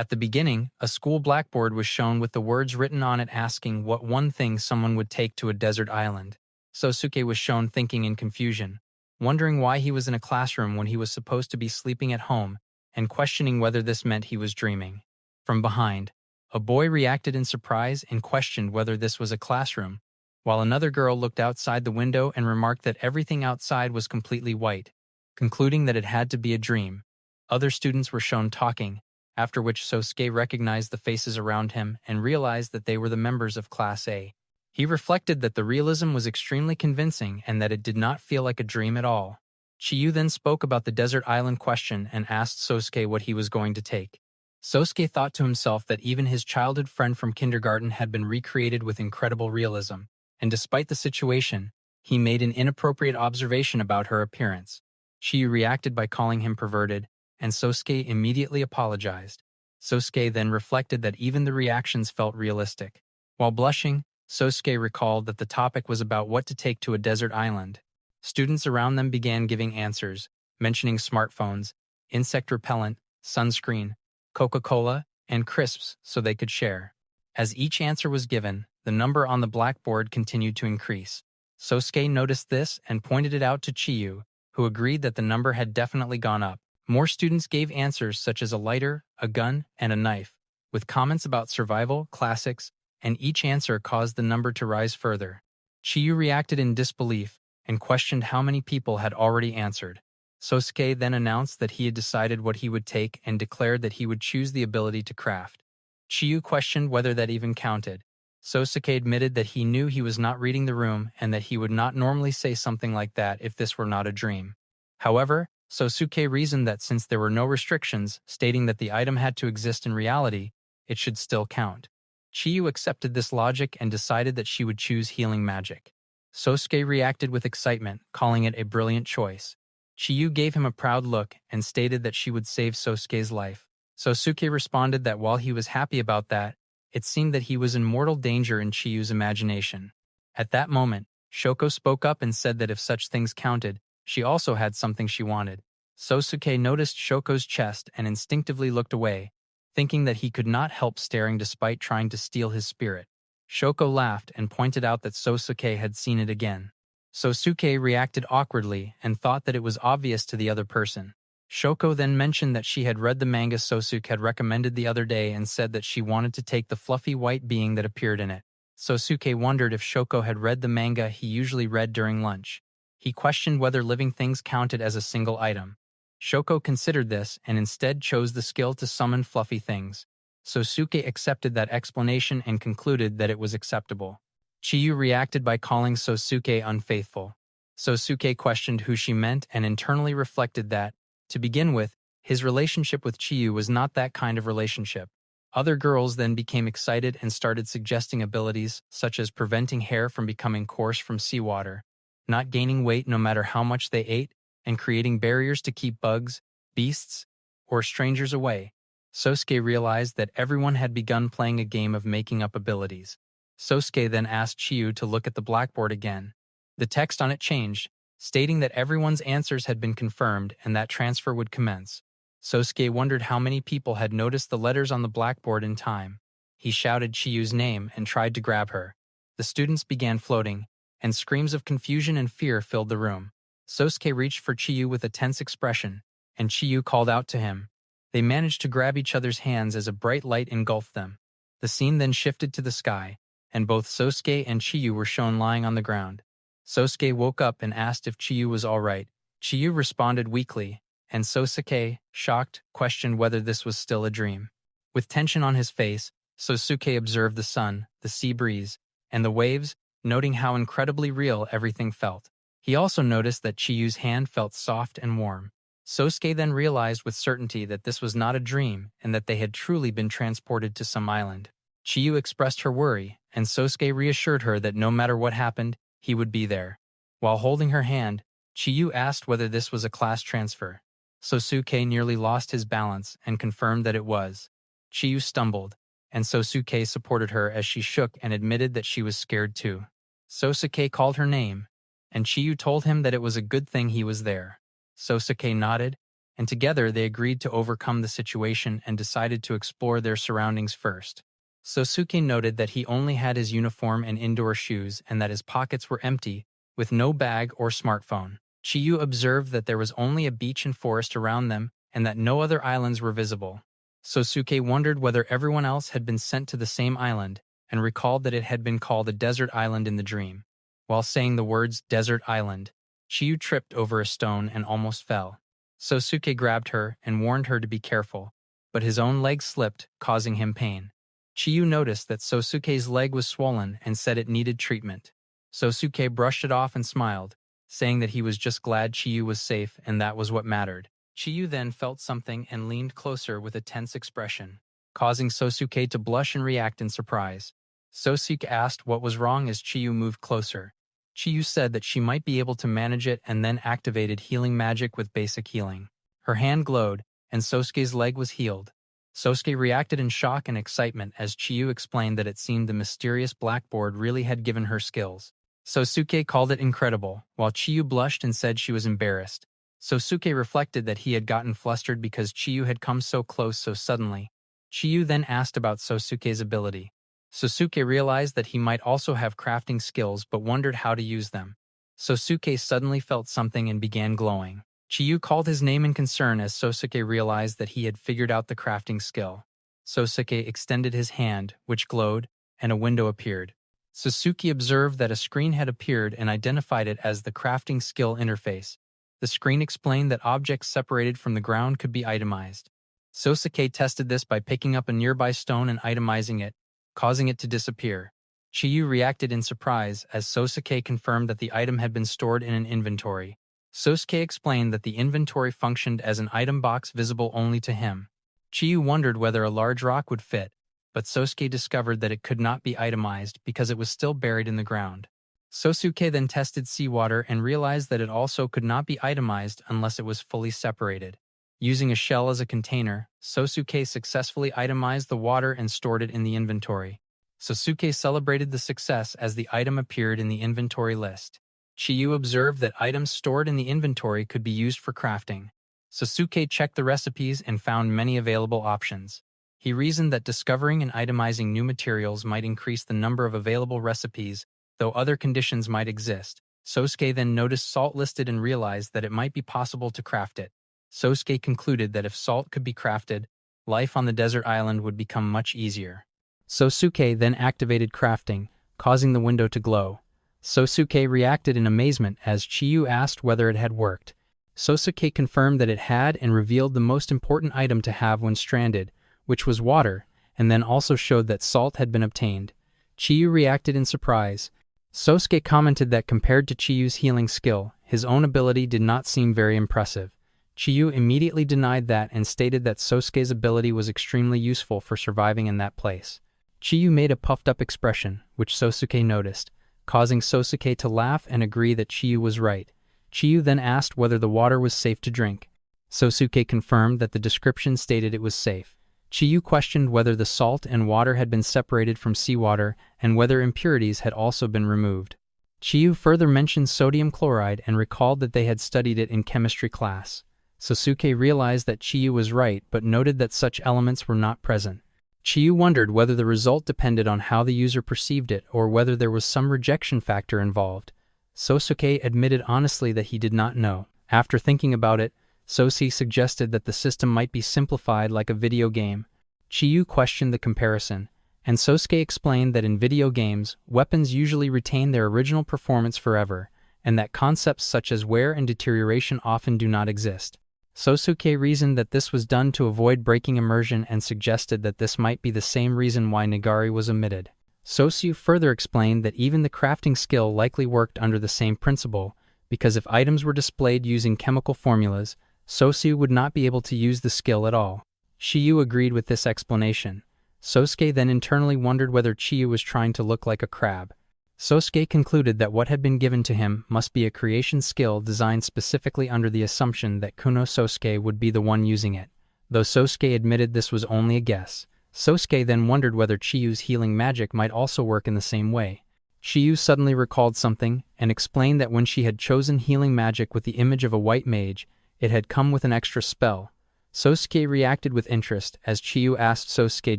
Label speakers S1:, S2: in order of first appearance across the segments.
S1: At the beginning, a school blackboard was shown with the words written on it asking what one thing someone would take to a desert island. Sousuke was shown thinking in confusion, wondering why he was in a classroom when he was supposed to be sleeping at home, and questioning whether this meant he was dreaming. From behind, a boy reacted in surprise and questioned whether this was a classroom, while another girl looked outside the window and remarked that everything outside was completely white, concluding that it had to be a dream. Other students were shown talking, after which Sousuke recognized the faces around him and realized that they were the members of Class A. He reflected that the realism was extremely convincing and that it did not feel like a dream at all. Chiyu then spoke about the desert island question and asked Sousuke what he was going to take. Sousuke thought to himself that even his childhood friend from kindergarten had been recreated with incredible realism, and despite the situation, he made an inappropriate observation about her appearance. Chiyu reacted by calling him perverted, and Sousuke immediately apologized. Sousuke then reflected that even the reactions felt realistic. While blushing, Sousuke recalled that the topic was about what to take to a desert island. Students around them began giving answers, mentioning smartphones, insect repellent, sunscreen, Coca-Cola, and crisps so they could share. As each answer was given, the number on the blackboard continued to increase. Sousuke noticed this and pointed it out to Chiyu, who agreed that the number had definitely gone up. More students gave answers such as a lighter, a gun, and a knife, with comments about survival, classics, and each answer caused the number to rise further. Chiyu reacted in disbelief and questioned how many people had already answered. Sousuke then announced that he had decided what he would take and declared that he would choose the ability to craft. Chiyu questioned whether that even counted. Sousuke admitted that he knew he was not reading the room and that he would not normally say something like that if this were not a dream. However, Sousuke reasoned that since there were no restrictions stating that the item had to exist in reality, it should still count. Chiyu accepted this logic and decided that she would choose healing magic. Sousuke reacted with excitement, calling it a brilliant choice. Chiyu gave him a proud look and stated that she would save Sousuke's life. Sousuke responded that while he was happy about that, it seemed that he was in mortal danger in Chiyu's imagination. At that moment, Shoko spoke up and said that if such things counted, she also had something she wanted. Sousuke noticed Shoko's chest and instinctively looked away, thinking that he could not help staring despite trying to steal his spirit. Shoko laughed and pointed out that Sousuke had seen it again. Sousuke reacted awkwardly and thought that it was obvious to the other person. Shoko then mentioned that she had read the manga Sousuke had recommended the other day and said that she wanted to take the fluffy white being that appeared in it. Sousuke wondered if Shoko had read the manga he usually read during lunch. He questioned whether living things counted as a single item. Shoko considered this and instead chose the skill to summon fluffy things. Sousuke accepted that explanation and concluded that it was acceptable. Chiyu reacted by calling Sousuke unfaithful. Sousuke questioned who she meant and internally reflected that, to begin with, his relationship with Chiyu was not that kind of relationship. Other girls then became excited and started suggesting abilities such as preventing hair from becoming coarse from seawater, not gaining weight no matter how much they ate, and creating barriers to keep bugs, beasts, or strangers away. Sousuke realized that everyone had begun playing a game of making up abilities. Sousuke then asked Chiyu to look at the blackboard again. The text on it changed, stating that everyone's answers had been confirmed and that transfer would commence. Sousuke wondered how many people had noticed the letters on the blackboard in time. He shouted Chiyu's name and tried to grab her. The students began floating, and screams of confusion and fear filled the room. Sousuke reached for Chiyu with a tense expression, and Chiyu called out to him. They managed to grab each other's hands as a bright light engulfed them. The scene then shifted to the sky, and both Sousuke and Chiyu were shown lying on the ground. Sousuke woke up and asked if Chiyu was all right. Chiyu responded weakly, and Sousuke, shocked, questioned whether this was still a dream. With tension on his face, Sousuke observed the sun, the sea breeze, and the waves, noting how incredibly real everything felt. He also noticed that Chiyu's hand felt soft and warm. Sousuke then realized with certainty that this was not a dream and that they had truly been transported to some island. Chiyu expressed her worry, and Sousuke reassured her that no matter what happened, he would be there. While holding her hand, Chiyu asked whether this was a class transfer. Sousuke nearly lost his balance and confirmed that it was. Chiyu stumbled, and Sousuke supported her as she shook and admitted that she was scared too. Sousuke called her name, and Chiyu told him that it was a good thing he was there. Sousuke nodded, and together they agreed to overcome the situation and decided to explore their surroundings first. Sousuke noted that he only had his uniform and indoor shoes and that his pockets were empty, with no bag or smartphone. Chiyu observed that there was only a beach and forest around them and that no other islands were visible. Sousuke wondered whether everyone else had been sent to the same island and recalled that it had been called a desert island in the dream. While saying the words desert island, Chiyu tripped over a stone and almost fell. Sousuke grabbed her and warned her to be careful, but his own leg slipped, causing him pain. Chiyu noticed that Sousuke's leg was swollen and said it needed treatment. Sousuke brushed it off and smiled, saying that he was just glad Chiyu was safe and that was what mattered. Chiyu then felt something and leaned closer with a tense expression, causing Sousuke to blush and react in surprise. Sousuke asked what was wrong as Chiyu moved closer. Chiyu said that she might be able to manage it and then activated healing magic with basic healing. Her hand glowed, and Sousuke's leg was healed. Sousuke reacted in shock and excitement as Chiyu explained that it seemed the mysterious blackboard really had given her skills. Sousuke called it incredible, while Chiyu blushed and said she was embarrassed. Sousuke reflected that he had gotten flustered because Chiyu had come so close so suddenly. Chiyu then asked about Sousuke's ability. Sousuke realized that he might also have crafting skills but wondered how to use them. Sousuke suddenly felt something and began glowing. Chiyu called his name in concern as Sousuke realized that he had figured out the crafting skill. Sousuke extended his hand, which glowed, and a window appeared. Sousuke observed that a screen had appeared and identified it as the crafting skill interface. The screen explained that objects separated from the ground could be itemized. Sousuke tested this by picking up a nearby stone and itemizing it, causing it to disappear. Chiyu reacted in surprise as Sousuke confirmed that the item had been stored in an inventory. Sousuke explained that the inventory functioned as an item box visible only to him. Chiyu wondered whether a large rock would fit, but Sousuke discovered that it could not be itemized because it was still buried in the ground. Sousuke then tested seawater and realized that it also could not be itemized unless it was fully separated. Using a shell as a container, Sousuke successfully itemized the water and stored it in the inventory. Sousuke celebrated the success as the item appeared in the inventory list. Chiyu observed that items stored in the inventory could be used for crafting. Sousuke checked the recipes and found many available options. He reasoned that discovering and itemizing new materials might increase the number of available recipes, though other conditions might exist. Sousuke then noticed salt listed and realized that it might be possible to craft it. Sousuke concluded that if salt could be crafted, life on the desert island would become much easier. Sousuke then activated crafting, causing the window to glow. Sousuke reacted in amazement as Chiyu asked whether it had worked. Sousuke confirmed that it had and revealed the most important item to have when stranded, which was water, and then also showed that salt had been obtained. Chiyu reacted in surprise. Sousuke commented that compared to Chiyu's healing skill, his own ability did not seem very impressive. Chiyu immediately denied that and stated that Sousuke's ability was extremely useful for surviving in that place. Chiyu made a puffed-up expression, which Sousuke noticed, causing Sousuke to laugh and agree that Chiyu was right. Chiyu then asked whether the water was safe to drink. Sousuke confirmed that the description stated it was safe. Chiyu questioned whether the salt and water had been separated from seawater and whether impurities had also been removed. Chiyu further mentioned sodium chloride and recalled that they had studied it in chemistry class. Sousuke realized that Chiyu was right but noted that such elements were not present. Chiyu wondered whether the result depended on how the user perceived it or whether there was some rejection factor involved. Sousuke admitted honestly that he did not know. After thinking about it, Sousuke suggested that the system might be simplified like a video game. Chiyu questioned the comparison, and Sousuke explained that in video games, weapons usually retain their original performance forever, and that concepts such as wear and deterioration often do not exist. Sousuke reasoned that this was done to avoid breaking immersion and suggested that this might be the same reason why Nagari was omitted. Sousuke further explained that even the crafting skill likely worked under the same principle, because if items were displayed using chemical formulas, Sousuke would not be able to use the skill at all. Chiyu agreed with this explanation. Sousuke then internally wondered whether Chiyu was trying to look like a crab. Sousuke concluded that what had been given to him must be a creation skill designed specifically under the assumption that Kuno Sousuke would be the one using it. Though Sousuke admitted this was only a guess, Sousuke then wondered whether Chiyu's healing magic might also work in the same way. Chiyu suddenly recalled something and explained that when she had chosen healing magic with the image of a white mage, It had come with an extra spell. Sousuke reacted with interest as Chiyu asked Sousuke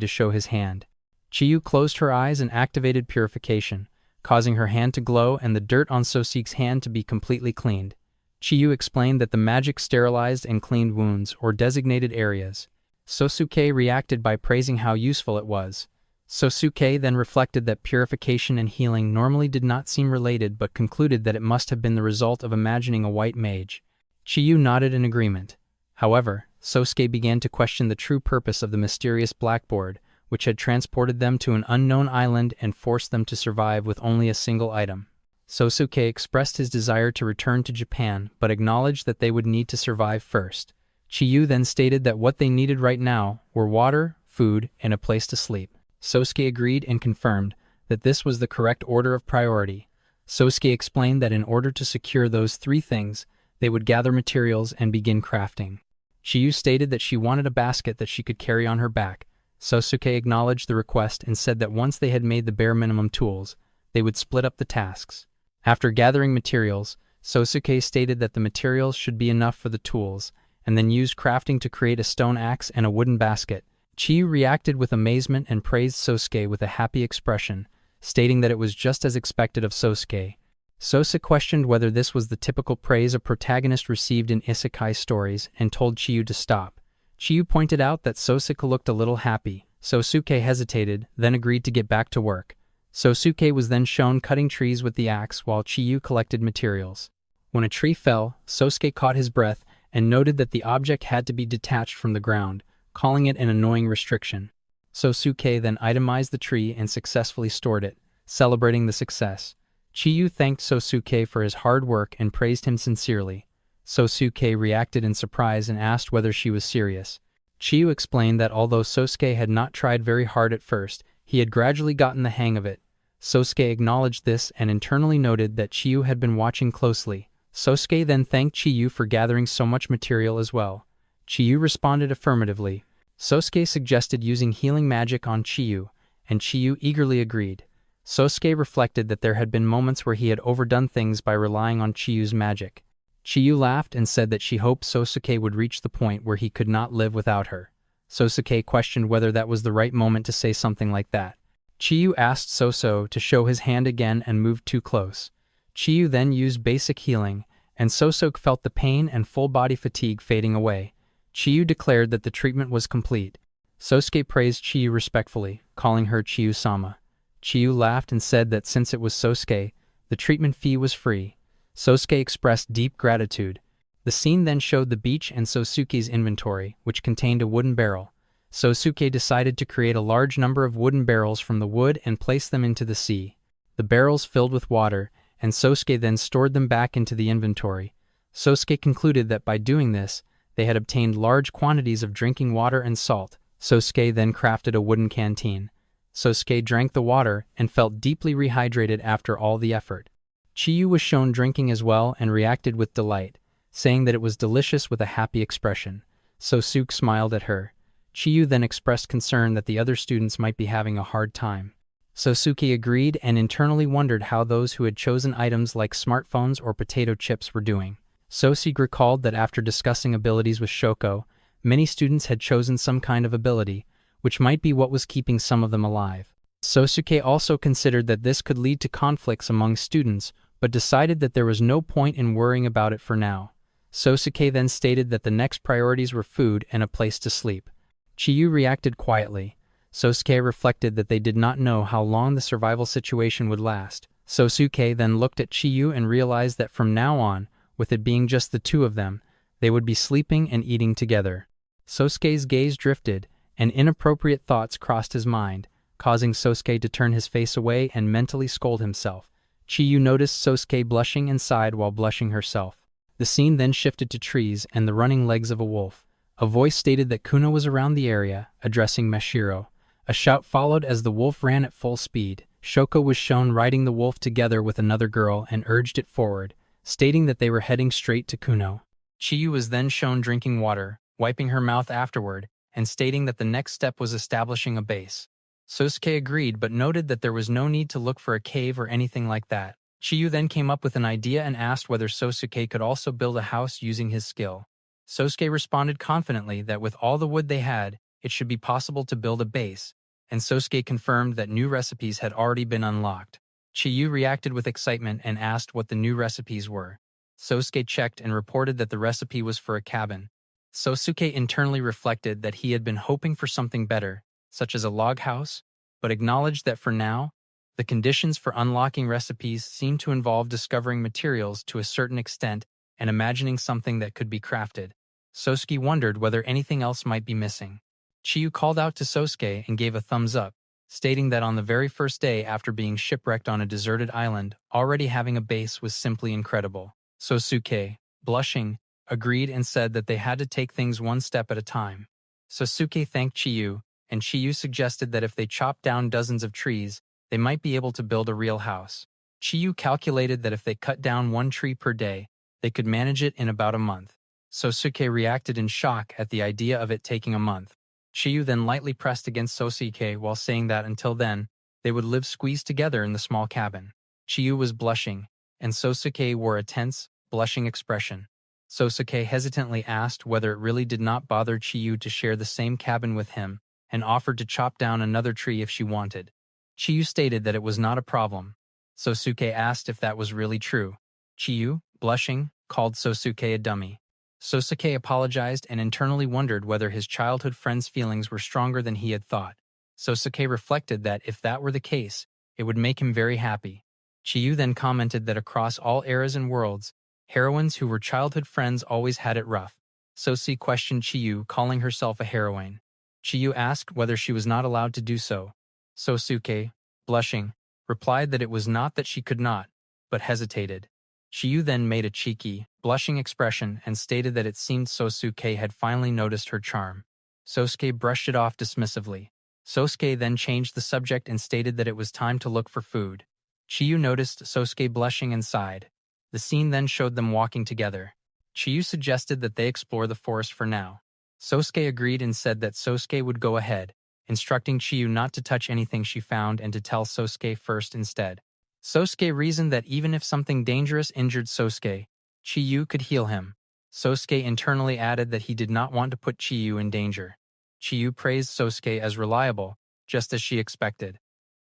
S1: to show his hand. Chiyu closed her eyes and activated Purification, causing her hand to glow and the dirt on Sousuke's hand to be completely cleaned. Chiyu explained that the magic sterilized and cleaned wounds or designated areas. Sousuke reacted by praising how useful it was. Sousuke then reflected that purification and healing normally did not seem related but concluded that it must have been the result of imagining a white mage. Chiyu nodded in agreement. However, Sousuke began to question the true purpose of the mysterious blackboard, which had transported them to an unknown island and forced them to survive with only a single item. Sousuke expressed his desire to return to Japan but acknowledged that they would need to survive first. Chiyu then stated that what they needed right now were water, food, and a place to sleep. Sousuke agreed and confirmed that this was the correct order of priority. Sousuke explained that in order to secure those three things, they would gather materials and begin crafting. Chiyu stated that she wanted a basket that she could carry on her back. Sousuke acknowledged the request and said that once they had made the bare minimum tools, they would split up the tasks. After gathering materials, Sousuke stated that the materials should be enough for the tools, and then used crafting to create a stone axe and a wooden basket. Chiyu reacted with amazement and praised Sousuke with a happy expression, stating that it was just as expected of Sousuke. Sousuke questioned whether this was the typical praise a protagonist received in isekai stories and told Chiyu to stop. Chiyu pointed out that Sousuke looked a little happy. Sousuke hesitated, then agreed to get back to work. Sousuke was then shown cutting trees with the axe while Chiyu collected materials. When a tree fell, Sousuke caught his breath and noted that the object had to be detached from the ground, calling it an annoying restriction. Sousuke then itemized the tree and successfully stored it, celebrating the success. Chiyu thanked Sousuke for his hard work and praised him sincerely. Sousuke reacted in surprise and asked whether she was serious. Chiyu explained that although Sousuke had not tried very hard at first, he had gradually gotten the hang of it. Sousuke acknowledged this and internally noted that Chiyu had been watching closely. Sousuke then thanked Chiyu for gathering so much material as well. Chiyu responded affirmatively. Sousuke suggested using healing magic on Chiyu, and Chiyu eagerly agreed. Sousuke reflected that there had been moments where he had overdone things by relying on Chiyu's magic. Chiyu laughed and said that she hoped Sousuke would reach the point where he could not live without her. Sousuke questioned whether that was the right moment to say something like that. Chiyu asked Sousuke to show his hand again and moved too close. Chiyu then used basic healing, and Sousuke felt the pain and full body fatigue fading away. Chiyu declared that the treatment was complete. Sousuke praised Chiyu respectfully, calling her Chiyu-sama. Chiyu laughed and said that since it was Sousuke, the treatment fee was free. Sousuke expressed deep gratitude. The scene then showed the beach and Sousuke's inventory, which contained a wooden barrel. Sousuke decided to create a large number of wooden barrels from the wood and place them into the sea. The barrels filled with water, and Sousuke then stored them back into the inventory. Sousuke concluded that by doing this, they had obtained large quantities of drinking water and salt. Sousuke then crafted a wooden canteen. Sousuke drank the water and felt deeply rehydrated after all the effort. Chiyu was shown drinking as well and reacted with delight, saying that it was delicious with a happy expression. Sousuke smiled at her. Chiyu then expressed concern that the other students might be having a hard time. Sousuke agreed and internally wondered how those who had chosen items like smartphones or potato chips were doing. Sousuke recalled that after discussing abilities with Shoko, many students had chosen some kind of ability, which might be what was keeping some of them alive. Sousuke also considered that this could lead to conflicts among students, but decided that there was no point in worrying about it for now. Sousuke then stated that the next priorities were food and a place to sleep. Chiyu reacted quietly. Sousuke reflected that they did not know how long the survival situation would last. Sousuke then looked at Chiyu and realized that from now on, with it being just the two of them, they would be sleeping and eating together. Sousuke's gaze drifted, and inappropriate thoughts crossed his mind, causing Sousuke to turn his face away and mentally scold himself. Chiyu noticed Sousuke blushing and sighed while blushing herself. The scene then shifted to trees and the running legs of a wolf. A voice stated that Kuno was around the area, addressing Mashiro. A shout followed as the wolf ran at full speed. Shoko was shown riding the wolf together with another girl and urged it forward, stating that they were heading straight to Kuno. Chiyu was then shown drinking water, wiping her mouth afterward, and stating that the next step was establishing a base. Sousuke agreed but noted that there was no need to look for a cave or anything like that. Chiyu then came up with an idea and asked whether Sousuke could also build a house using his skill. Sosuke responded confidently that with all the wood they had, it should be possible to build a base, and Sosuke confirmed that new recipes had already been unlocked. Chiyu reacted with excitement and asked what the new recipes were. Sosuke checked and reported that the recipe was for a cabin. Sosuke internally reflected that he had been hoping for something better, such as a log house, but acknowledged that for now, the conditions for unlocking recipes seemed to involve discovering materials to a certain extent and imagining something that could be crafted. Sosuke wondered whether anything else might be missing. Chiyu called out to Sosuke and gave a thumbs up, stating that on the very first day after being shipwrecked on a deserted island, already having a base was simply incredible. Sosuke, blushing, agreed and said that they had to take things one step at a time. Sosuke thanked Chiyu, and Chiyu suggested that if they chopped down dozens of trees, they might be able to build a real house. Chiyu calculated that if they cut down one tree per day, they could manage it in about a month. Sosuke reacted in shock at the idea of it taking a month. Chiyu then lightly pressed against Sosuke while saying that until then, they would live squeezed together in the small cabin. Chiyu was blushing, and Sosuke wore a tense, blushing expression. Sosuke hesitantly asked whether it really did not bother Chiyu to share the same cabin with him, and offered to chop down another tree if she wanted. Chiyu stated that it was not a problem. Sosuke asked if that was really true. Chiyu, blushing, called Sosuke a dummy. Sosuke apologized and internally wondered whether his childhood friend's feelings were stronger than he had thought. Sosuke reflected that if that were the case, it would make him very happy. Chiyu then commented that across all eras and worlds, heroines who were childhood friends always had it rough. Sosuke questioned Chiyu, calling herself a heroine. Chiyu asked whether she was not allowed to do so. Sosuke, blushing, replied that it was not that she could not, but hesitated. Chiyu then made a cheeky, blushing expression and stated that it seemed Sosuke had finally noticed her charm. Sosuke brushed it off dismissively. Sosuke then changed the subject and stated that it was time to look for food. Chiyu noticed Sosuke blushing and sighed. The scene then showed them walking together. Chiyu suggested that they explore the forest for now. Sosuke agreed and said that Sosuke would go ahead, instructing Chiyu not to touch anything she found and to tell Sosuke first instead. Sosuke reasoned that even if something dangerous injured Sosuke, Chiyu could heal him. Sosuke internally added that he did not want to put Chiyu in danger. Chiyu praised Sosuke as reliable, just as she expected.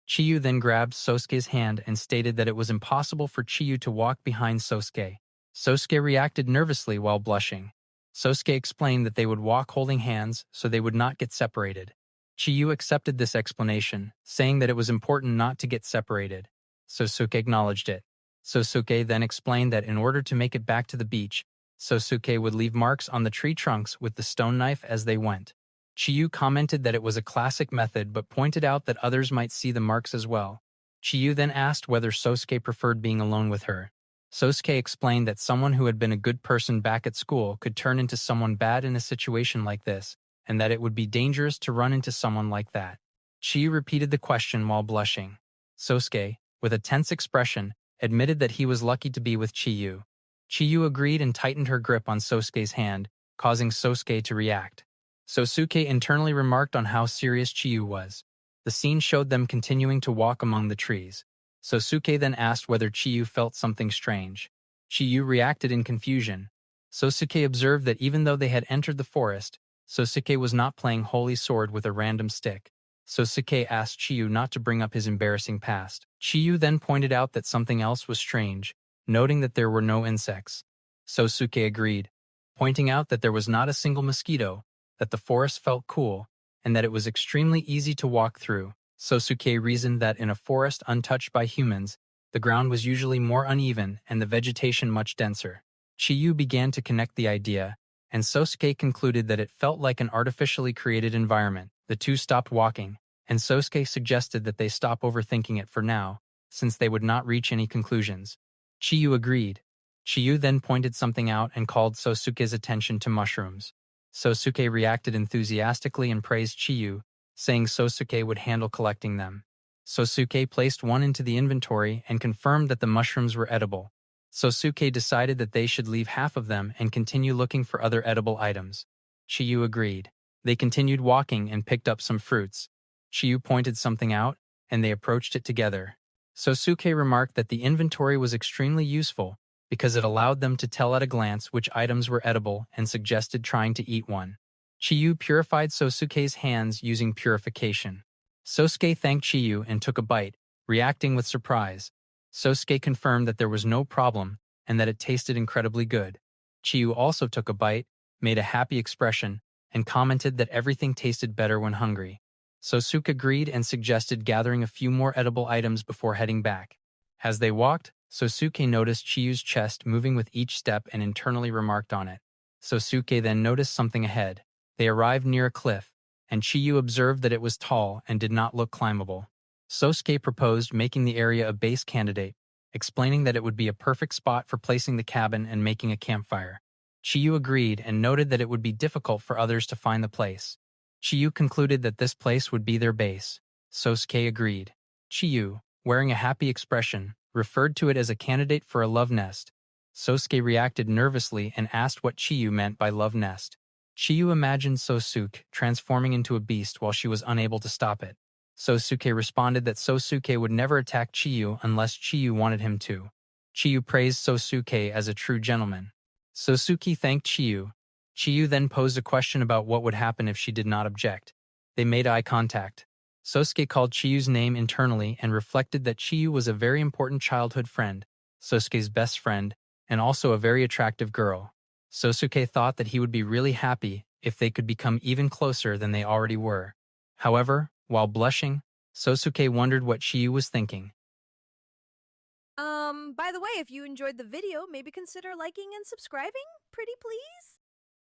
S1: Chiyu then grabbed Sosuke's hand and stated that it was impossible for Chiyu to walk behind Sosuke. Sosuke reacted nervously while blushing. Sosuke explained that they would walk holding hands so they would not get separated. Chiyu accepted this explanation, saying that it was important not to get separated. Sosuke acknowledged it. Sosuke then explained that in order to make it back to the beach, Sosuke would leave marks on the tree trunks with the stone knife as they went. Chiyu commented that it was a classic method but pointed out that others might see the marks as well. Chiyu then asked whether Sosuke preferred being alone with her. Sosuke explained that someone who had been a good person back at school could turn into someone bad in a situation like this, and that it would be dangerous to run into someone like that. Chiyu repeated the question while blushing. Sosuke, with a tense expression, admitted that he was lucky to be with Chiyu. Chiyu agreed and tightened her grip on Sosuke's hand, causing Sosuke to react. Sosuke internally remarked on how serious Chiyu was. The scene showed them continuing to walk among the trees. Sosuke then asked whether Chiyu felt something strange. Chiyu reacted in confusion. Sosuke observed that even though they had entered the forest, Sosuke was not playing holy sword with a random stick. Sosuke asked Chiyu not to bring up his embarrassing past. Chiyu then pointed out that something else was strange, noting that there were no insects. Sosuke agreed, pointing out that there was not a single mosquito, that the forest felt cool, and that it was extremely easy to walk through. Sosuke reasoned that in a forest untouched by humans, the ground was usually more uneven and the vegetation much denser. Chiyu began to connect the idea, and Sosuke concluded that it felt like an artificially created environment. The two stopped walking, and Sosuke suggested that they stop overthinking it for now, since they would not reach any conclusions. Chiyu agreed. Chiyu then pointed something out and called Sosuke's attention to mushrooms. Sosuke reacted enthusiastically and praised Chiyu, saying Sosuke would handle collecting them. Sosuke placed one into the inventory and confirmed that the mushrooms were edible. Sosuke decided that they should leave half of them and continue looking for other edible items. Chiyu agreed. They continued walking and picked up some fruits. Chiyu pointed something out, and they approached it together. Sosuke remarked that the inventory was extremely useful because it allowed them to tell at a glance which items were edible and suggested trying to eat one. Chiyu purified Sousuke's hands using Purification. Sousuke thanked Chiyu and took a bite, reacting with surprise. Sousuke confirmed that there was no problem and that it tasted incredibly good. Chiyu also took a bite, made a happy expression, and commented that everything tasted better when hungry. Sousuke agreed and suggested gathering a few more edible items before heading back. As they walked, Sousuke noticed Chiyu's chest moving with each step and internally remarked on it. Sousuke then noticed something ahead. They arrived near a cliff, and Chiyu observed that it was tall and did not look climbable. Sousuke proposed making the area a base candidate, explaining that it would be a perfect spot for placing the cabin and making a campfire. Chiyu agreed and noted that it would be difficult for others to find the place. Chiyu concluded that this place would be their base. Sousuke agreed. Chiyu, wearing a happy expression, referred to it as a candidate for a love nest. Sousuke reacted nervously and asked what Chiyu meant by love nest. Chiyu imagined Sousuke transforming into a beast while she was unable to stop it. Sousuke responded that Sousuke would never attack Chiyu unless Chiyu wanted him to. Chiyu praised Sousuke as a true gentleman. Sousuke thanked Chiyu. Chiyu then posed a question about what would happen if she did not object. They made eye contact. Sousuke called Chiyu's name internally and reflected that Chiyu was a very important childhood friend, Sousuke's best friend, and also a very attractive girl. Sousuke thought that he would be really happy if they could become even closer than they already were. However, while blushing, Sousuke wondered what Chiyu was thinking.
S2: By the way, if you enjoyed the video, maybe consider liking and subscribing, pretty please?